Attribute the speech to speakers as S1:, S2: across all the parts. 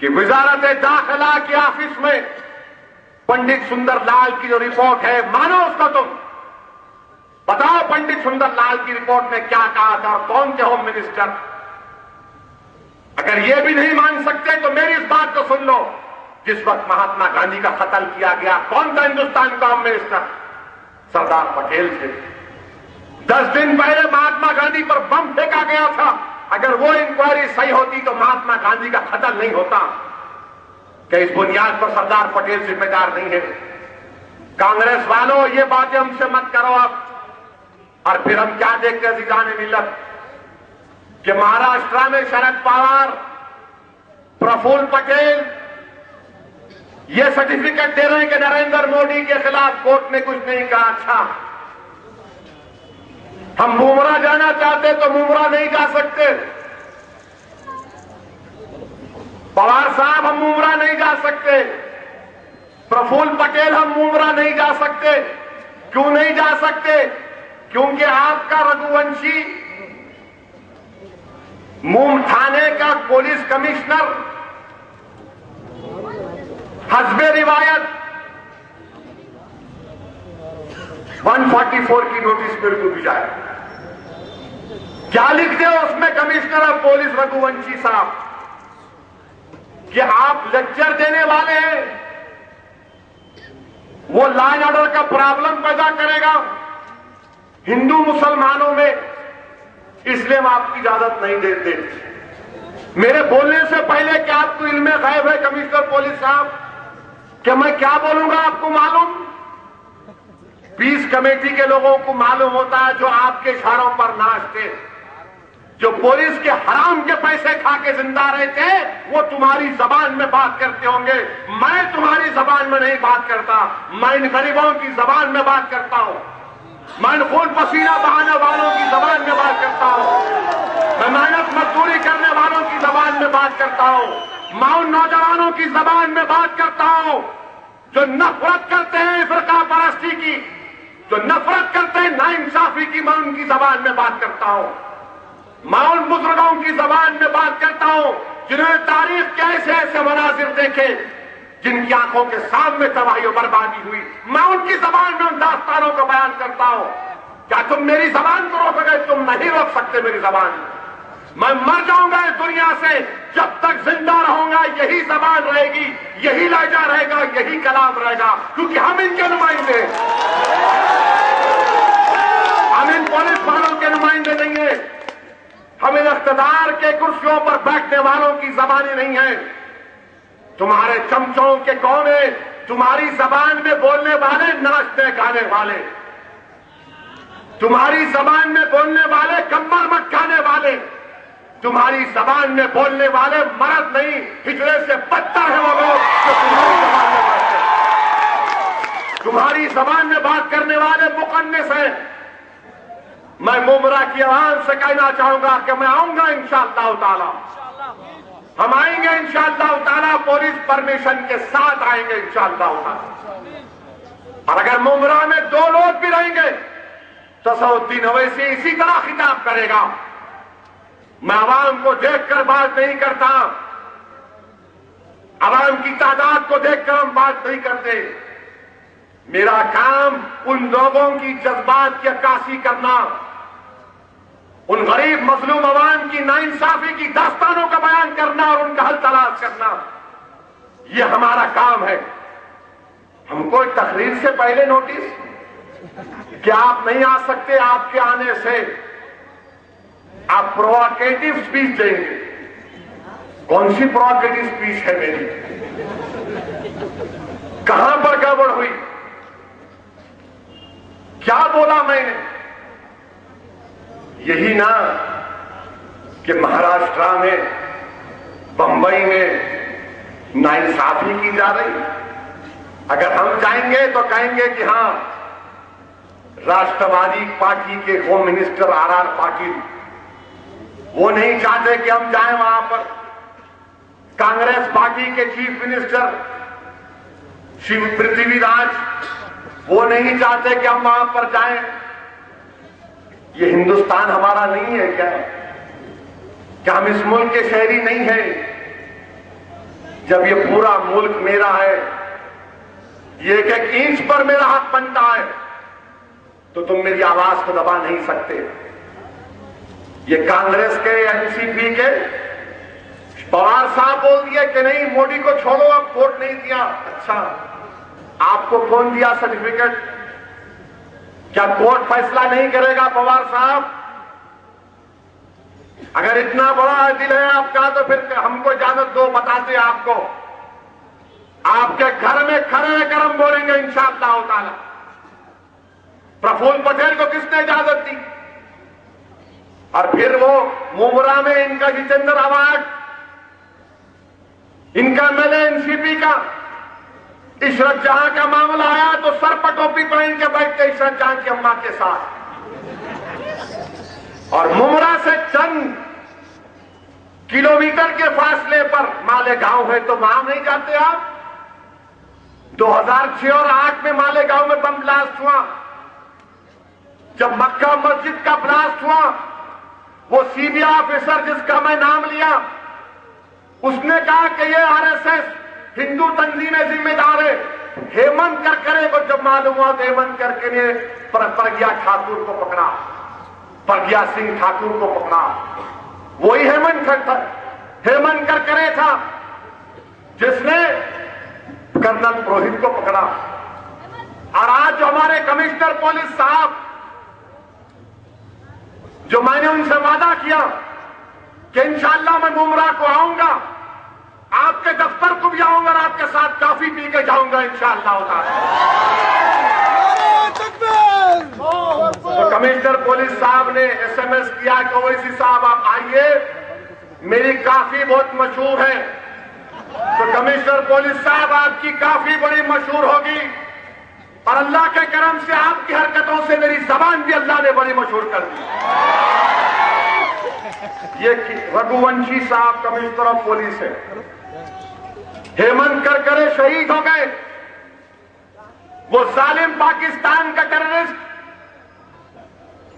S1: कि वजारत दाखिला के ऑफिस में पंडित सुंदरलाल की जो रिपोर्ट है, मानो उसका तुम बताओ पंडित सुंदरलाल की रिपोर्ट में क्या कहा था और कौन थे होम मिनिस्टर। अगर यह भी नहीं मान सकते तो मेरी इस बात को सुन लो, जिस वक्त महात्मा गांधी का कत्ल किया गया कौन था हिंदुस्तान का होम मिनिस्टर? सरदार पटेल थे। 10 दिन पहले महात्मा गांधी पर बम फेंका गया था। अगर वो इंक्वायरी सही होती तो महात्मा गांधी का कत्ल नहीं होता। क्या इस बुनियाद पर सरदार पटेल जिम्मेदार नहीं है? कांग्रेस वालों, ये बातें हमसे मत करो आप। और फिर हम क्या देखते हैं जाने मिलत कि महाराष्ट्र में शरद पवार, प्रफुल्ल पटेल ये सर्टिफिकेट दे रहे हैं कि नरेंद्र मोदी के खिलाफ कोर्ट ने कुछ नहीं कहा। अच्छा, हम मुमरा जाना चाहते तो मुमरा नहीं जा सकते। पवार साहब, हम मुमरा नहीं जा सकते। प्रफुल्ल पटेल, हम मुमरा नहीं जा सकते। क्यों नहीं जा सकते? क्योंकि आपका रघुवंशी मूम थाने का पुलिस कमिश्नर हस्बे रिवायत 144 की नोटिस मेरे को भिजाया। क्या लिखते हो उसमें कमिश्नर ऑफ पुलिस रघुवंशी साहब कि आप लेक्चर देने वाले हैं, वो लॉ एंड ऑर्डर का प्रॉब्लम पैदा करेगा हिंदू मुसलमानों में, इसलिए हम आपकी इजाजत नहीं देते। मेरे बोलने से पहले क्या आपको इल्म गैब है कमिश्नर पुलिस साहब कि मैं क्या बोलूंगा आपको मालूम? पीस कमेटी के लोगों को मालूम होता है, जो आपके इशारों पर नाचते, जो पुलिस के हराम के पैसे खा के जिंदा रहते, वो तुम्हारी जबान में बात करते होंगे। मैं तुम्हारी जबान में नहीं बात करता, मैं इन गरीबों की जबान में बात करता हूं। मैं इन खून पसीना बहाने वालों की जबान में बात करता हूं। मैं मेहनत मजदूरी करने वालों की जबान में बात करता हूं। मैं उन नौजवानों की जबान में बात करता हूं जो नफरत करते हैं फिरका परस्ती की, जो नफरत करते हैं नाइंसाफी की। मैं उनकी जबान में बात करता हूं। मैं उन बुजुर्गों की जबान में बात करता हूं जिन्होंने तारीख के ऐसे ऐसे मनाजिर देखे, जिनकी आंखों के सामने तबाही और बर्बादी हुई। मैं उनकी जबान में उन दास्तानों को बयान करता हूं। क्या तुम मेरी जबान को रोकोगे? तुम नहीं रोक सकते मेरी जबान। मैं मर जाऊंगा इस दुनिया से, जब तक जिंदा रहूंगा यही जबान रहेगी, यही लहजा रहेगा, यही कलाम रहेगा, क्योंकि हम इनके नुमाइंदे, हम इन पुलिस वालों के नुमाइंदे नहीं है। हम इन इख्तिदार के कुर्सियों पर बैठने वालों की जबानी नहीं है। तुम्हारे चमचों के कौन है? तुम्हारी जबान में बोलने वाले नाचने गाने वाले, तुम्हारी जबान में बोलने वाले कम्बल मटकाने वाले, तुम्हारी जबान में बोलने वाले मर्द नहीं हिजड़े से बदतर है वो लोग जो तुम्हारी जबान में बात करते। तुम्हारी जबान में बात करने वाले मुकन्निस हैं। मैं मुमरा की आवाम से कहना चाहूंगा कि मैं आऊंगा इंशाअल्लाह ताला, हम आएंगे इंशाअल्लाह ताला, पुलिस परमिशन के साथ आएंगे इंशाअल्लाह ताला। और अगर मुमरा में 2 लोग भी रहेंगे तो सऊद्दीन ओवैसी इसी तरह खिताब करेगा। मैं आवाम को देखकर बात नहीं करता, आवाम की तादाद को देखकर हम बात नहीं करते। मेरा काम उन लोगों की जज्बात की अक्कासी करना, उन गरीब मजलूम अवाम की नाइंसाफी की दास्तानों का बयान करना और उनका हल तलाश करना, यह हमारा काम है। हमको तकरीर से पहले नोटिस कि आप नहीं आ सकते, आपके आने से आप प्रोवोकेटिव स्पीच देंगे। कौन सी प्रोवोकेटिव स्पीच है मेरी? कहां पर गड़बड़ हुई? क्या बोला मैंने? यही ना कि महाराष्ट्र में, बंबई में नाइंसाफी की जा रही। अगर हम जाएंगे तो कहेंगे कि हां, राष्ट्रवादी पार्टी के होम मिनिस्टर आर पाटिल वो नहीं चाहते कि हम जाएं वहां पर। कांग्रेस पार्टी के चीफ मिनिस्टर शिव पृथ्वीराज वो नहीं चाहते कि हम वहां पर जाएं। ये हिंदुस्तान हमारा नहीं है क्या? क्या हम इस मुल्क के शहरी नहीं हैं? जब ये पूरा मुल्क मेरा है, ये एक एक इंच पर मेरा हक बनता है, तो तुम मेरी आवाज को दबा नहीं सकते। ये कांग्रेस के, एनसीपी के पवार साहब बोल दिए कि नहीं मोदी को छोड़ो, अब वोट नहीं दिया। अच्छा, आपको कौन दिया सर्टिफिकेट? क्या कोर्ट फैसला नहीं करेगा पवार साहब? अगर इतना बड़ा दिल है आपका तो फिर हमको इजाजत दो, बताते आपको। आपके घर में खड़े रहकर हम बोलेंगे इंशाअल्लाह ताला। प्रफुल्ल पटेल को किसने इजाजत दी? और फिर वो मुमरा में इनका जितेंद्र आवाज, इनका एमएलए एनसीपी का इशरत जहां का मामला आया तो सर पर टोपी पहन के बैठते इशरत जहां की अम्मा के साथ। और मुमरा से चंद किलोमीटर के फासले पर मालेगांव है, तो वहां नहीं जाते आप? 2006 और 2008 में मालेगांव में बम ब्लास्ट हुआ। जब मक्का मस्जिद का ब्लास्ट हुआ, वो सीबीआई ऑफिसर जिसका मैं नाम लिया, उसने कहा कि ये आरएसएस हिंदू तंजीमें जिम्मेदार है। हेमंत करकरे को जब मालूम हुआ तो हेमंत करकरे ने प्रज्ञा ठाकुर को पकड़ा, प्रज्ञा सिंह ठाकुर को पकड़ा। वही हेमंत करकरे था जिसने कर्नल पुरोहित को पकड़ा। और आज जो हमारे कमिश्नर पुलिस साहब, जो मैंने उनसे वादा किया कि इंशाअल्लाह मैं मुमरा को आऊंगा, आपके दफ्तर को भी आऊंगा और आपके साथ कॉफी पी के जाऊंगा इंशाअल्लाह तो कमिश्नर पुलिस साहब ने एसएमएस किया कि ओवैसी साहब आप आइए, मेरी काफी बहुत मशहूर है। तो कमिश्नर पुलिस साहब आपकी काफी बड़ी मशहूर होगी, और अल्लाह के करम से आपकी हरकतों से मेरी जबान भी अल्लाह ने बड़ी मशहूर कर दी। ये रघुवंशी साहब कमिश्नर ऑफ पुलिस है। हेमंत करकरे शहीद हो गए। वो जालिम पाकिस्तान का टेररिस्ट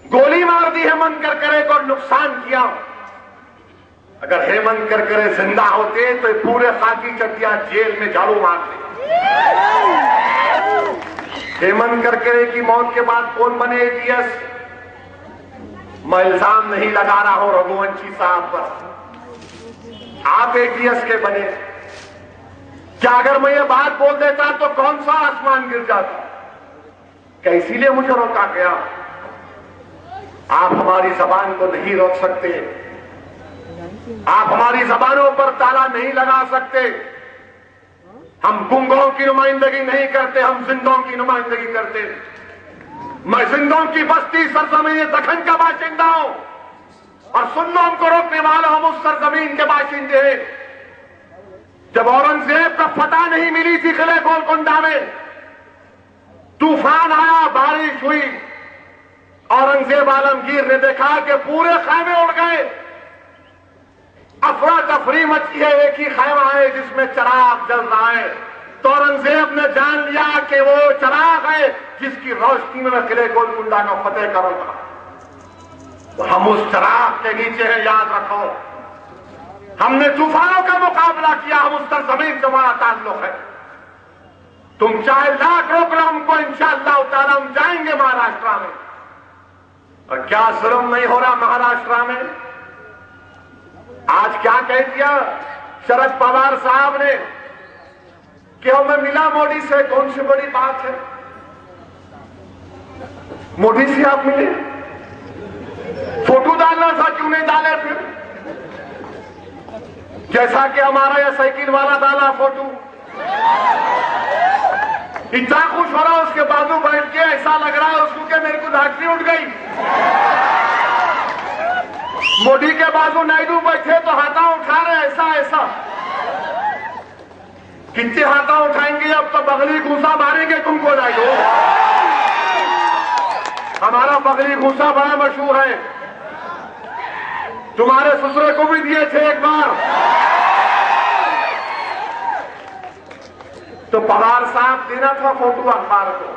S1: गोली मार दी हेमंत करकरे को, नुकसान किया। अगर हेमंत करकरे जिंदा होते तो पूरे खाकी चटिया जेल में झाड़ू मारते। हेमंत करकरे की मौत के बाद कौन बने एटीएस? मैं इल्जाम नहीं लगा रहा हूं रघुवंशी साहब पर, आप एटीएस के बने। क्या अगर मैं ये बात बोल देता तो कौन सा आसमान गिर जाता? क्या इसीलिए मुझे रोका गया? आप हमारी जबान को नहीं रोक सकते, आप हमारी जबानों पर ताला नहीं लगा सकते। हम गुंगों की नुमाइंदगी नहीं करते, हम जिंदों की नुमाइंदगी करते। मैं जिंदों की बस्ती सरजमीन दखन का बाशिंदा हूं, और सुन्नों को रोकने वाला हम उस सरजमीन के बाशिंदे हैं। जब औरंगजेब का फतह नहीं मिली थी किले गोलकुंडा में, तूफान आया, बारिश हुई, औरंगजेब आलमगीर ने देखा कि पूरे खैमे उड़ गए, अफरा तफरी मची है, एक ही खैमा है जिसमें चिराग जल रहा है। तो औरंगजेब ने जान लिया कि वो चिराग है जिसकी रोशनी में मैं किले गोलकुंडा का फतेह करूंगा। तो हम उस चिराग के नीचे हैं, याद रखो। हमने तूफानों का मुकाबला किया, हम उस सरजमीन से हमारा ताल्लुक है। तुम चाहे लाख रोक लो हमको, इंशाअल्लाह ताला हम जाएंगे महाराष्ट्र में। और क्या जुल्म नहीं हो रहा महाराष्ट्र में? आज क्या कह दिया शरद पवार साहब ने कि मैं मिला मोदी से, कौन सी बड़ी बात है? मोदी से आप मिले, फोटो डालना था, क्यों नहीं डाले फिर? जैसा कि हमारा यह साइकिल वाला डाला फोटो, इतना खुश हो रहा उसके बाजू बैठ के, ऐसा लग रहा है उसको कि मेरे को लाटरी उठ गई। मोदी के बाजू नायडू बैठे तो हाथा उठा रहे, ऐसा कितने हाथा उठाएंगे? अब तो बगली घूसा मारेंगे तुमको नायडू। हमारा बगली घूसा बड़ा मशहूर है, तुम्हारे ससुरे को भी दिए थे एक बार। तो पवार साहब देना था फोटो अखबार को,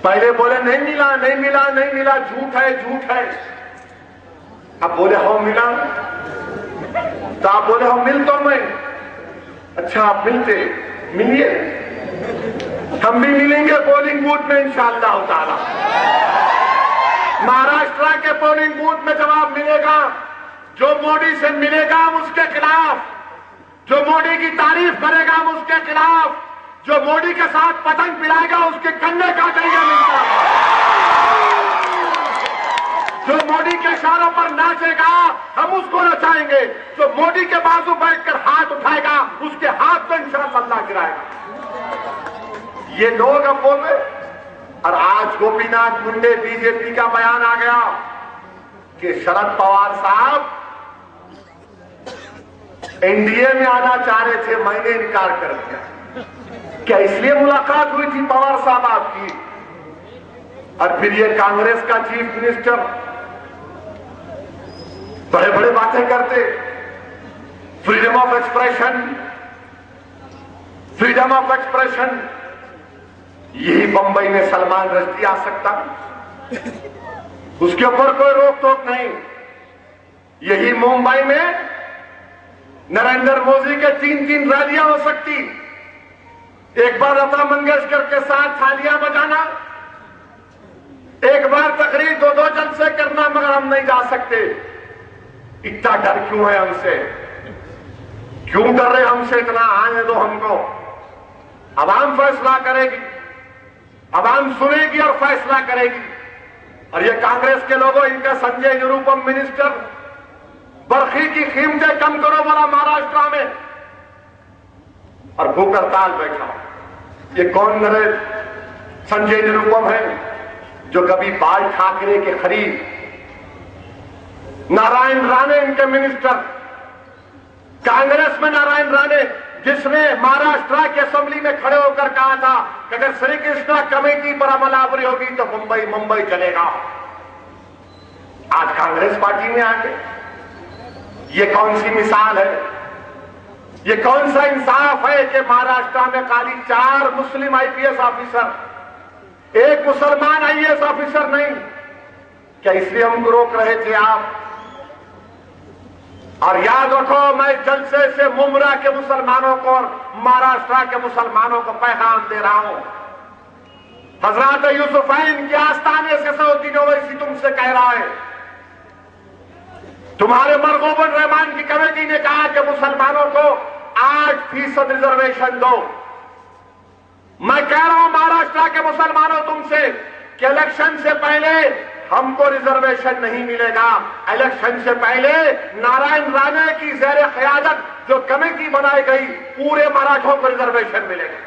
S1: पहले बोले नहीं मिला नहीं मिला नहीं मिला, झूठ है झूठ है। अब बोले हम मिला, तो आप बोले हम मिल तो मैं, अच्छा, आप मिलिए, हम भी मिलेंगे पोलिंग बूथ में इंशाअल्लाह ताला। महाराष्ट्र के पोलिंग बूथ में जवाब मिलेगा। जो मोदी से मिलेगा हम उसके खिलाफ, जो मोदी की तारीफ करेगा हम उसके खिलाफ, जो मोदी के साथ पतंग पिलाएगा उसके कंधे काटेंगे हम। जो मोदी के इशारों पर नाचेगा हम उसको नचाएंगे। जो मोदी के बाजू बैठकर हाथ उठाएगा उसके हाथ में इंशाअल्लाह अल्लाह गिराएगा। ये लोग अब बोल रहे। और आज गोपीनाथ मुंडे बीजेपी का बयान आ गया कि शरद पवार साहब एनडीए में आना चाह रहे थे, मैंने इनकार कर दिया। क्या इसलिए मुलाकात हुई थी पवार साहब आपकी? और फिर ये कांग्रेस का चीफ मिनिस्टर बड़े बड़े बातें करते, freedom of expression, freedom of expression. यही बंबई में सलमान रश्दी आ सकता, उसके ऊपर कोई रोक टोक नहीं। यही मुंबई में नरेंद्र मोदी के 3 रैलियां हो सकती। एक बार लता मंगेशकर के साथ थालियां बजाना, एक बार तकरीर 2-2 जलसे करना, मगर हम नहीं जा सकते। इतना डर क्यों है हमसे? क्यों डर रहे हमसे इतना? आने दो हमको, अवाम फैसला करेगी, अवाम सुनेगी और फैसला करेगी। और ये कांग्रेस के लोगों, इनका संजय निरुपम मिनिस्टर बर्फी की कीमतें कम करो बोला महाराष्ट्र में, और भूख हड़ताल बैठा। ये कौन नरे संजय निरुपम है जो कभी बाल ठाकरे के खरीद, नारायण राणे इनके मिनिस्टर, कांग्रेस में नारायण राणे, जिसने महाराष्ट्र की असेंबली में खड़े होकर कहा था कि अगर श्री कृष्णा कमेटी पर अमलावरी होगी तो मुंबई चलेगा। आज कांग्रेस पार्टी में आके ये कौन सी मिसाल है? ये कौन सा इंसाफ है कि महाराष्ट्र में खाली 4 मुस्लिम आईपीएस ऑफिसर, 1 मुसलमान आईएएस ऑफिसर नहीं? क्या इसलिए हमको रोक रहे थे आप? और याद रखो, मैं जलसे से मुमरा के मुसलमानों को और महाराष्ट्र के मुसलमानों को पैगाम दे रहा हूं। हजरत यूसुफैन के आस्थाने से सऊदी ओवैसी तुमसे कह रहा है। तुम्हारे मरगूबुर रहमान की कमेटी ने कहा कि मुसलमानों को 8% रिजर्वेशन दो। मैं कह रहा हूं महाराष्ट्र के मुसलमानों तुमसे कि इलेक्शन से पहले हमको रिजर्वेशन नहीं मिलेगा। इलेक्शन से पहले नारायण राणे की ज़ेरे क़यादत जो कमेटी बनाई गई, पूरे मराठों को रिजर्वेशन मिलेगा।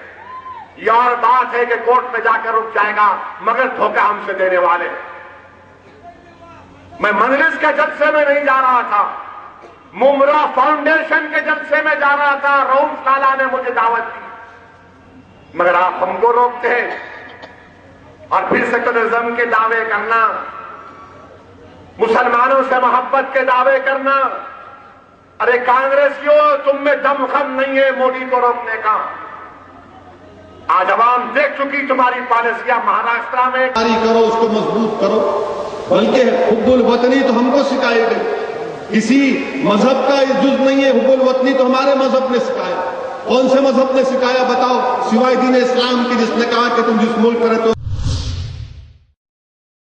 S1: यह और बात है कि कोर्ट में जाकर रुक जाएगा, मगर धोखा हमसे देने वाले। मैं मजलिस के जलसे में नहीं जा रहा था, मुमरा फाउंडेशन के जलसे में जा रहा था। रऊफ लाला ने मुझे दावत दी, मगर आप हमको रोकते हैं। और फिर सेकुलरिज्म के दावे करना, मुसलमानों से मोहब्बत के दावे करना। अरे कांग्रेसियों, तुम में दमखम नहीं है मोदी को रोकने का। आज अवाम देख चुकी तुम्हारी पॉलिसियां महाराष्ट्र में।
S2: करो, उसको मजबूत करो, बल्कि हुब्बुल वतनी तो हमको सिखाई गई। किसी मजहब का जुज नहीं है हुब्बुल वतनी, तो हमारे मजहब ने सिखाया। कौन से मजहब ने सिखाया बताओ, सिवाय दीन इस्लाम की, जिसने कहा कि तुम जिस मुल्क में रहते हो